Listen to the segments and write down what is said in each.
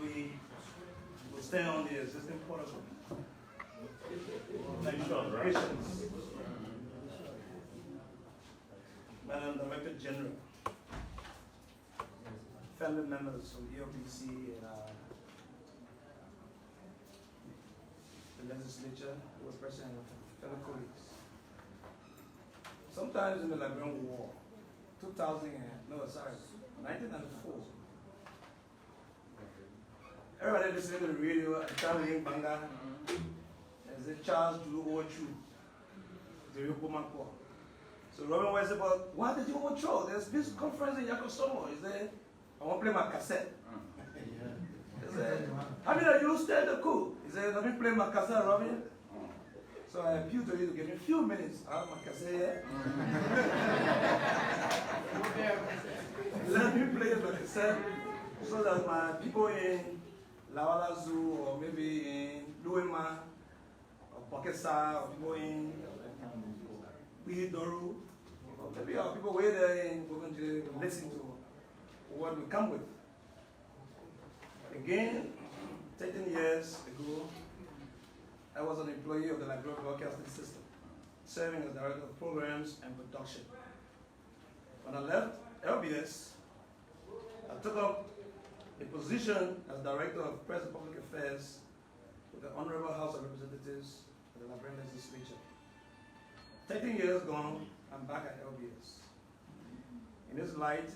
we will stay on the existing protocol. Patience. Madam Director General, family members from EOBC and the legislature who was present, fellow colleagues. Sometimes in the Liberian War, 1994, everybody listening to the radio and traveling Banga, and say Charles Drew overthrew the Yokomakwa. So Robin was about, why did you overthrow? There's this conference in Yakosomo. He said, I want to play my cassette. He said, how many of you stayed the coup? He said, let me play my cassette, Robin. So I appeal to you to give me a few minutes. I have my cassette here. Let me play my cassette so that my people in Lawala Zoo or maybe in Luema or Pakesa or people in Doru, or maybe our people way there in going to listen to what we come with. Again, 13 years ago, I was an employee of the Liberian Broadcasting System, serving as Director of Programs and Production. When I left LBS, I took up a position as Director of Press and Public Affairs with the Honorable House of Representatives of the Liberian Legislature. 13 years gone, I'm back at LBS. In this light,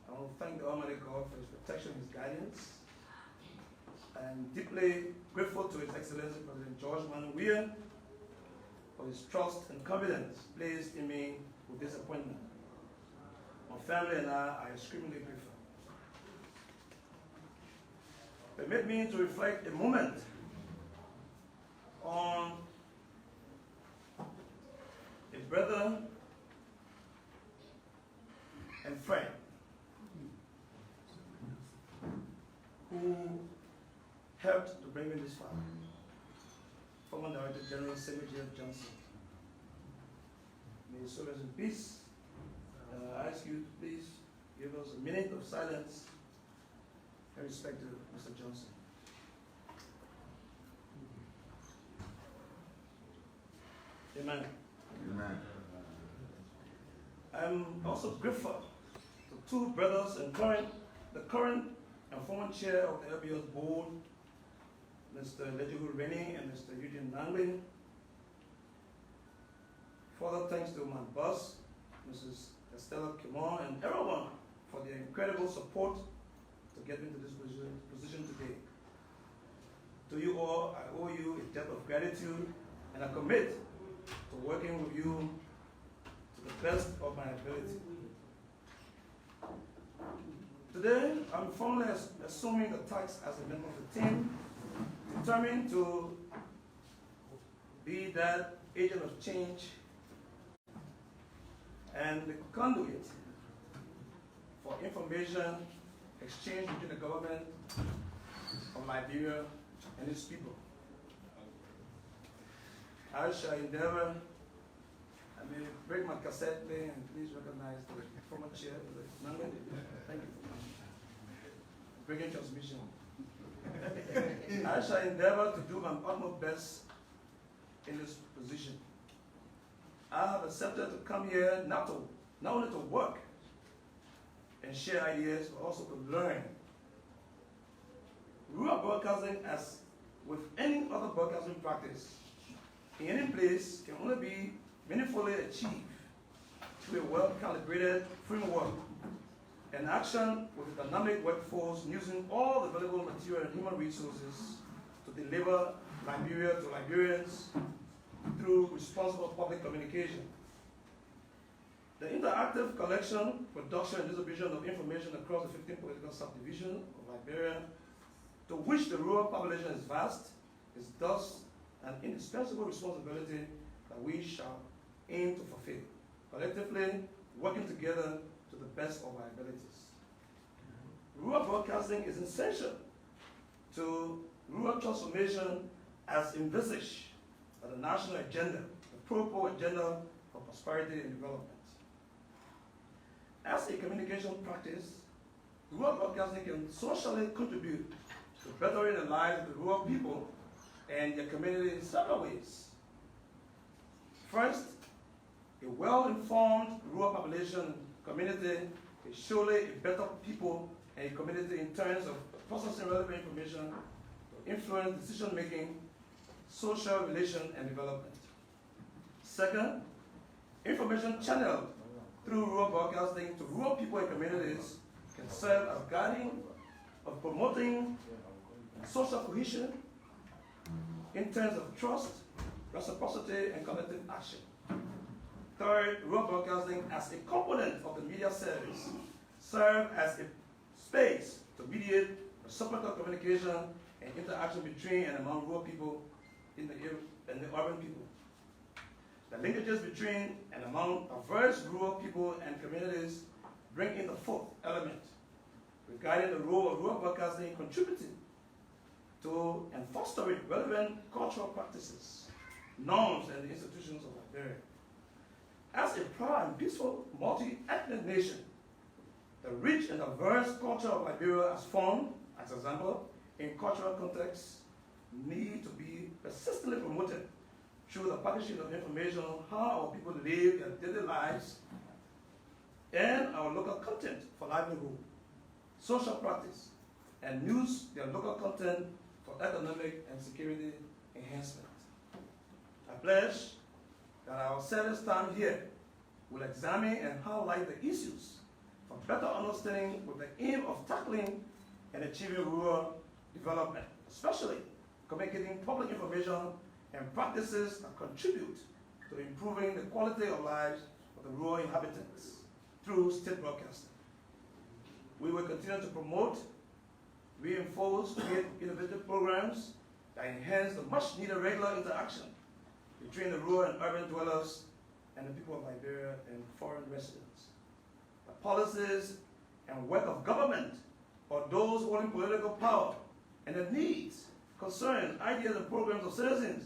I want to thank the Almighty God for His protection, His guidance. I'm deeply grateful to His Excellency President George Weah for his trust and confidence placed in me with this appointment. My family and I are extremely grateful. Permit me to reflect a moment on a brother and friend who helped to bring me this far. Former Director General Samuel J. Johnson. May his soul rest in peace. I ask you to please give us a minute of silence in respect to Mr. Johnson. Amen. Amen. I'm also grateful to two brothers and the current and former chair of the LBS board, Mr. Lejigu Rennie and Mr. Eugene Nanglin. Further thanks to my boss, Mrs. Estella Kimon, and everyone for their incredible support to get me to this position today. To you all, I owe you a debt of gratitude, and I commit to working with you to the best of my ability. Today, I'm formally assuming the task as a member of the team, determined to be that agent of change and the conduit for information exchange between the government of Liberia and its people. I shall endeavor, I may break my cassette play and please recognize the former chair. Thank you for breaking transmission. I shall endeavor to do my utmost best in this position. I have accepted to come here not only to work and share ideas, but also to learn. Rural broadcasting, as with any other broadcasting practice, in any place can only be meaningfully achieved through a well-calibrated framework and action with a dynamic workforce using all the available material and human resources to deliver Liberia to Liberians through responsible public communication. The interactive collection, production, and distribution of information across the 15 political subdivisions of Liberia, to which the rural population is vast, is thus an indispensable responsibility that we shall aim to fulfill, collectively working together to the best of our abilities. Rural broadcasting is essential to rural transformation as envisaged by the national agenda, the pro agenda for prosperity and development. As a communication practice, rural broadcasting can socially contribute to bettering the lives of the rural people and their community in several ways. First, a well-informed rural population community is surely a better people and a community in terms of processing relevant information to influence decision-making, social relation, and development. Second, information channeled through rural broadcasting to rural people and communities can serve as guiding of promoting social cohesion in terms of trust, reciprocity, and collective action. Third, rural broadcasting as a component of the media service serve as a space to mediate reciprocal communication and interaction between and among rural people and the urban people. The linkages between and among diverse rural people and communities bring in the fourth element regarding the role of rural broadcasting in contributing to and fostering relevant cultural practices, norms, and the institutions of Liberia. As a proud and peaceful multi-ethnic nation, the rich and diverse culture of Liberia as formed, as example, in cultural contexts, need to be persistently promoted through the packaging of information on how our people live their daily lives and our local content for livelihood, social practice, and use their local content for economic and security enhancement. I pledge that our service time here will examine and highlight the issues for better understanding with the aim of tackling and achieving rural development, especially communicating public information and practices that contribute to improving the quality of lives of the rural inhabitants through state broadcasting. We will continue to promote, reinforce, create innovative programs that enhance the much needed regular interaction between the rural and urban dwellers and the people of Liberia and foreign residents. The policies and work of government or those holding political power and the needs, concerns, ideas, and programs of citizens,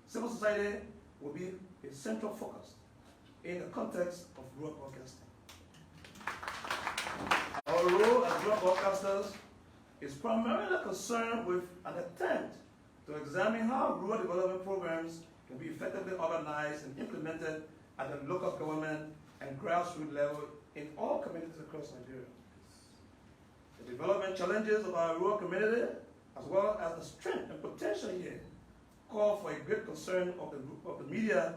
civil society will be a central focus in the context of rural broadcasting. Our role as rural broadcasters is primarily concerned with an attempt to examine how rural development programs can be effectively organized and implemented at the local government and grassroots level in all communities across Nigeria. The development challenges of our rural community, as well as the strength and potential here, call for a great concern of the media,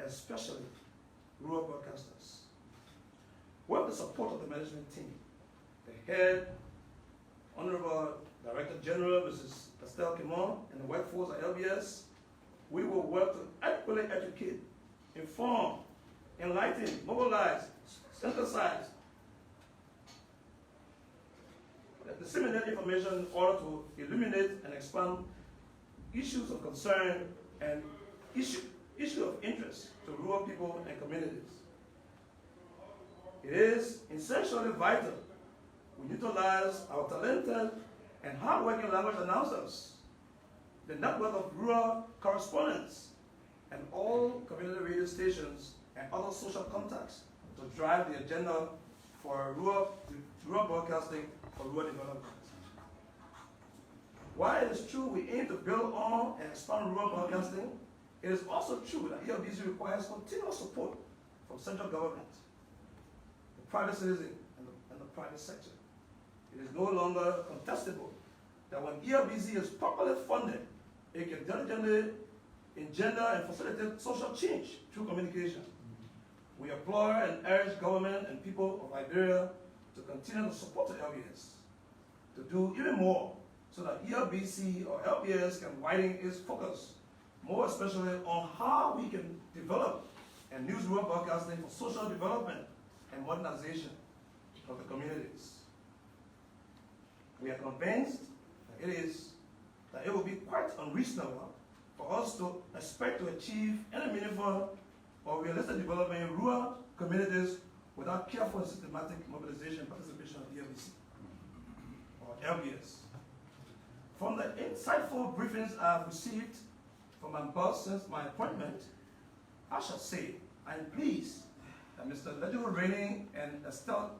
especially rural broadcasters. With the support of the management team, the head, Honorable Director General, Mrs. Estelle Kimon, and the workforce at LBS, we will work to adequately educate, inform, enlighten, mobilize, synthesize, disseminate information in order to illuminate and expand issues of concern and issue of interest to rural people and communities. It is essentially vital we utilize our talented and hardworking language announcers, the network of rural correspondents, and all community radio stations and other social contacts to drive the agenda for rural broadcasting for rural development. While it is true we aim to build on and expand rural broadcasting, it is also true that ELBC requires continuous support from central government, the private citizen, and the private sector. It is no longer contestable that when ELBC is properly funded, it can diligently engender and facilitate social change through communication. We applaud and urge government and people of Liberia to continue to support the LBS, to do even more so that ELBC or LBS can widen its focus, more especially on how we can develop and use rural broadcasting for social development and modernization of the communities. We are convinced that it will be quite unreasonable for us to expect to achieve any meaningful or realistic development in rural communities without careful and systematic mobilization and participation of ELBC or LBS. From the insightful briefings I have received from my boss since my appointment, I shall say I am pleased that Mr. Legible Rainey and Estelle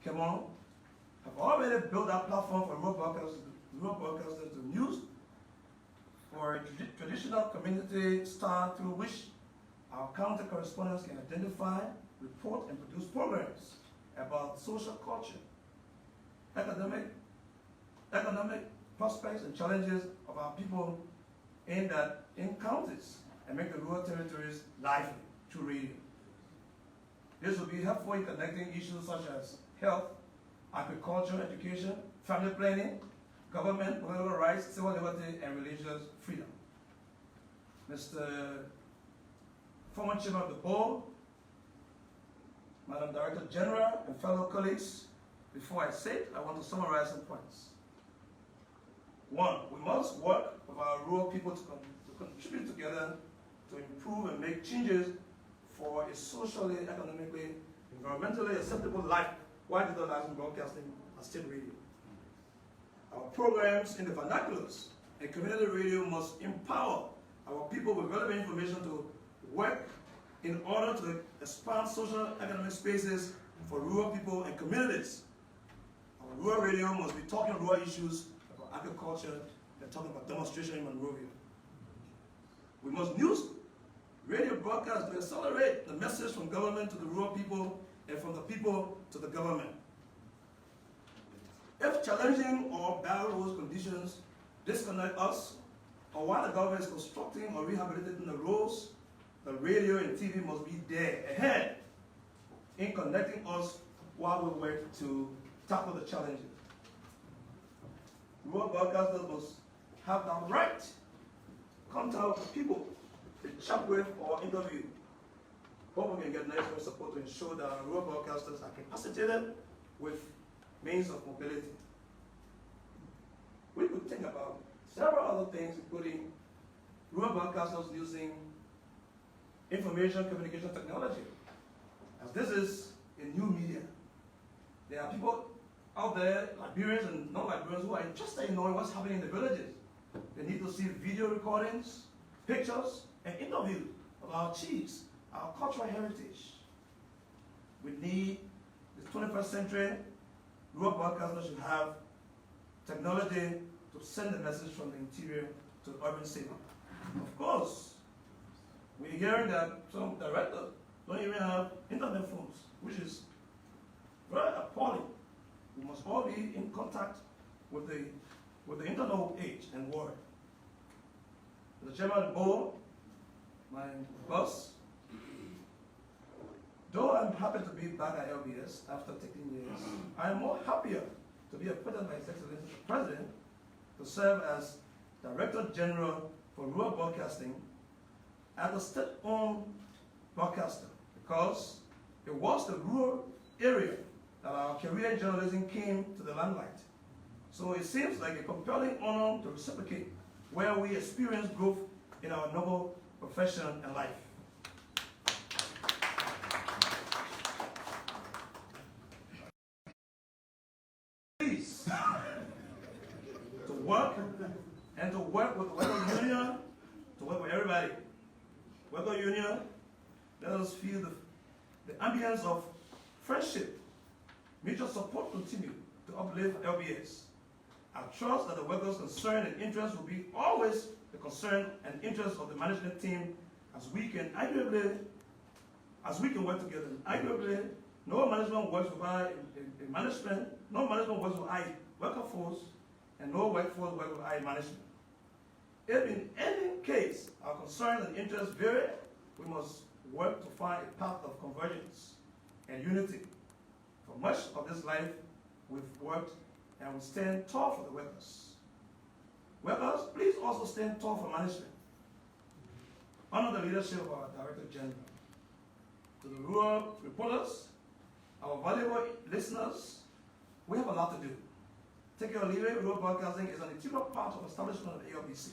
Kimon have already built that platform for rural broadcasters to use for a traditional community style through which our county correspondents can identify, report, and produce programs about social culture, economic prospects and challenges of our people in counties, and make the rural territories lively through radio. This will be helpful in connecting issues such as health, agriculture, education, family planning, government, political rights, civil liberty, and religious freedom. Mr. Former Chairman of the Board, Madam Director General, and fellow colleagues, before I say it, I want to summarize some points. One, we must work with our rural people to contribute together to improve and make changes for a socially, economically, environmentally acceptable life while digitalizing broadcasting and state radio. Our programs in the vernaculars and community radio must empower our people with relevant information to work in order to expand social economic spaces for rural people and communities. Our rural radio must be talking rural issues about agriculture and talking about demonstration in Monrovia. We must use radio broadcasts to accelerate the message from government to the rural people and from the people to the government. If challenging or battle conditions disconnect us, or while the government is constructing or rehabilitating the roads, the radio and TV must be there ahead in connecting us while we work to tackle the challenges. Rural broadcasters must have the right to contact with people to chat with or interview. Hope we can get national support to ensure that our rural broadcasters are capacitated with means of mobility. We could think about several other things, including rural broadcasters using information communication technology, as this is a new media. There are people out there, Liberians and non-Liberians, who are interested in knowing what's happening in the villages. They need to see video recordings, pictures, and interviews of our chiefs, our cultural heritage. We need, this 21st century, rural broadcasters should have technology to send the message from the interior to the urban city. Of course, we're hearing that some directors don't even have internet phones, which is very appalling. We must all be in contact with the internet age and world. The chairman of the board, my boss, though I'm happy to be back at LBS after 13 years, I am more happier to be appointed by His Excellency the President to serve as Director General for Rural Broadcasting at a state-owned broadcaster, because it was the rural area that our career in journalism came to the limelight. So it seems like a compelling honor to reciprocate where we experience growth in our noble profession and life. Please, to work and to work with the Worker Union, to work with everybody. Worker Union, let us feel the ambience of friendship, mutual support continue to uplift LBS. I trust that the workers' concern and interest will be always the concern and interest of the management team, as we can work together. Arguably, no management works without a management, no management works without a worker force, and no workforce works without a management. If in any case our concerns and interests vary, we must work to find a path of convergence and unity. For much of this life, we've worked and we stand tall for the workers. Workers, please also stand tall for management. Under the leadership of our Director General. To the rural reporters, our valuable listeners, we have a lot to do. Take it or leave it, rural broadcasting is an integral part of establishment of ALBC.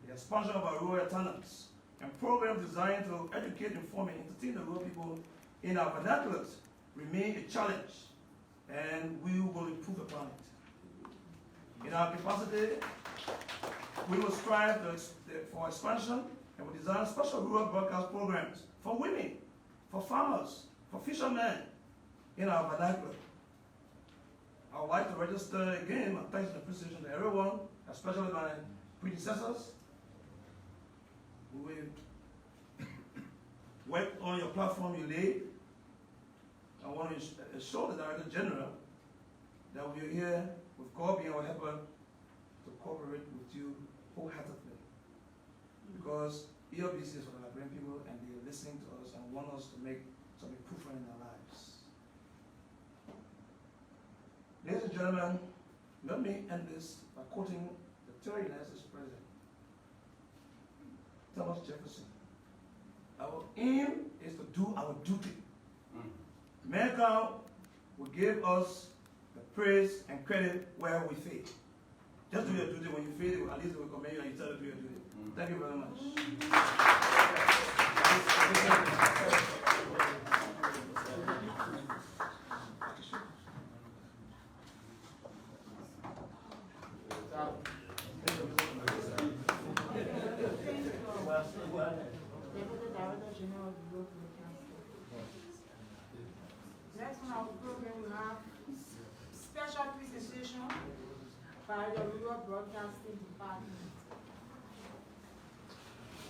The expansion of our rural attendance and programs designed to educate, inform, and entertain the rural people in our vernaculars remain a challenge, and we will improve upon it. In our capacity, we will strive for expansion, and we design special rural broadcast programs for women, for farmers, for fishermen in our vernacular. I would like to register again my thanks and appreciation to everyone, especially my predecessors, who will work on your platform you laid. I want to assure the Director General that we are here with God being our helper to cooperate with you wholeheartedly. Because ELBC is for the Liberian people and they are listening to us and want us to make some improvement in our lives. Ladies and gentlemen, let me end this by quoting the 39th President, Thomas Jefferson. Our aim is to do our duty. Mankind will give us the praise and credit where we fail. Just do your duty. When you fail, at least they will commend you and you tell them to do your duty. Thank you very much. Next on our program we have special presentation by the Rural Broadcasting Department.